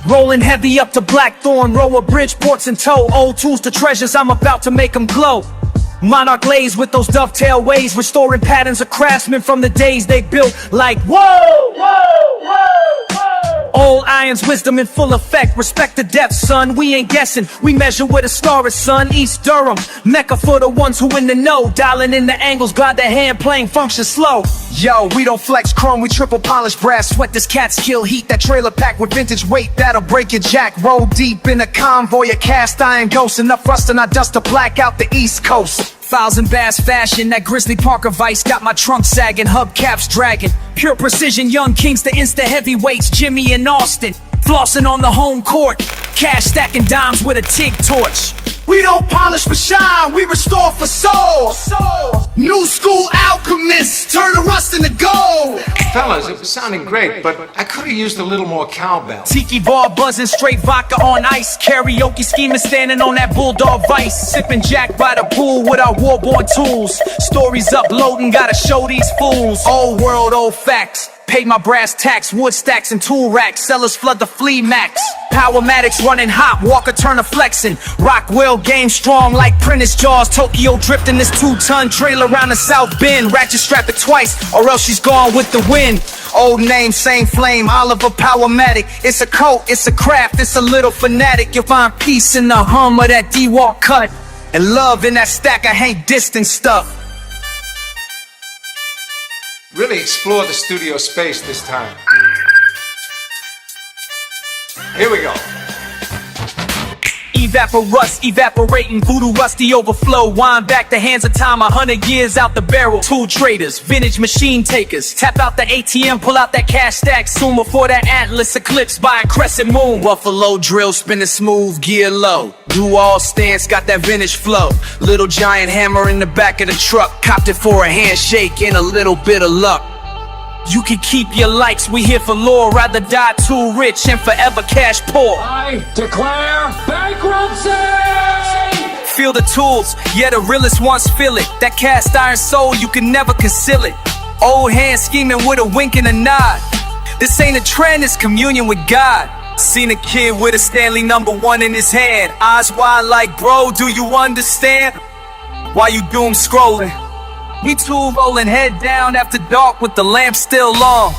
Rolling heavy up to Blackthorn, row of Bridgeports in tow. Old tools to treasures, I'm about to make them glow. Monarch glaze with those dovetail ways, restoring patterns of craftsmen from the days they built. Like whoa, whoa, whoa, whoa. Old irons, wisdom in full effect. Respect the depth, son, we ain't guessing. We measure where the star is, son. East Durham, Mecca for the ones who in the know. Dialing in the angles, glide the hand, playing function slow. Yo, we don't flex chrome, we triple polish brass. Sweat this cat's kill heat, that trailer packed with vintage weight that'll break your jack. Roll deep in a convoy of cast iron ghosts. Enough rust and I dust to black out the East Coast. Files in bass fashion, that Grizzly Parker vice got my trunk sagging, hubcaps dragging. Pure precision, young kings to insta heavyweights, Jimmy and Austin. Flossing on the home court, cash stacking dimes with a TIG torch. We don't polish for shine, we restore for soul. New school alchemists, turn the rust into gold. Fellas, it was sounding great, but I could have used a little more cowbell. Tiki bar buzzing, straight vodka on ice. Karaoke scheming, standing on that bulldog vice. Sipping Jack by the pool with our warborn tools. Stories uploading, gotta show these fools. Old world, old facts. Pay my brass tax, wood stacks and tool racks. Sellers flood the flea max. Powermatics running hot, Walker Turner flexing. Rockwell game strong like Prentice Jaws. Tokyo drifting this 2-ton trailer around the South Bend. Ratchet strap it twice, or else she's gone with the wind. Old name, same flame, Oliver Powermatic. It's a cult, it's a craft, it's a little fanatic. You'll find peace in the hum of that D-Walk cut, and love in that stack of Hank Distant stuff. Really explore the studio space this time. Here we go. Evaporust, evaporating, voodoo rusty overflow. Wind back the hands of time, 100 years out the barrel. Tool traders, vintage machine takers. Tap out the ATM, pull out that cash stack soon before that Atlas eclipse by a crescent moon. Buffalo drill, spinning smooth, gear low. Do all stance, got that vintage flow. Little giant hammer in the back of the truck. Copped it for a handshake and a little bit of luck. You can keep your likes, we here for lore. Rather die too rich and forever cash poor. I declare bankruptcy! Feel the tools, yeah, the realest ones feel it. That cast iron soul, you can never conceal it. Old hands scheming with a wink and a nod. This ain't a trend, it's communion with God. Seen a kid with a Stanley #1 in his hand. Eyes wide like, bro, do you understand? While you doom scrolling, we two rolling head down after dark with the lamp still on.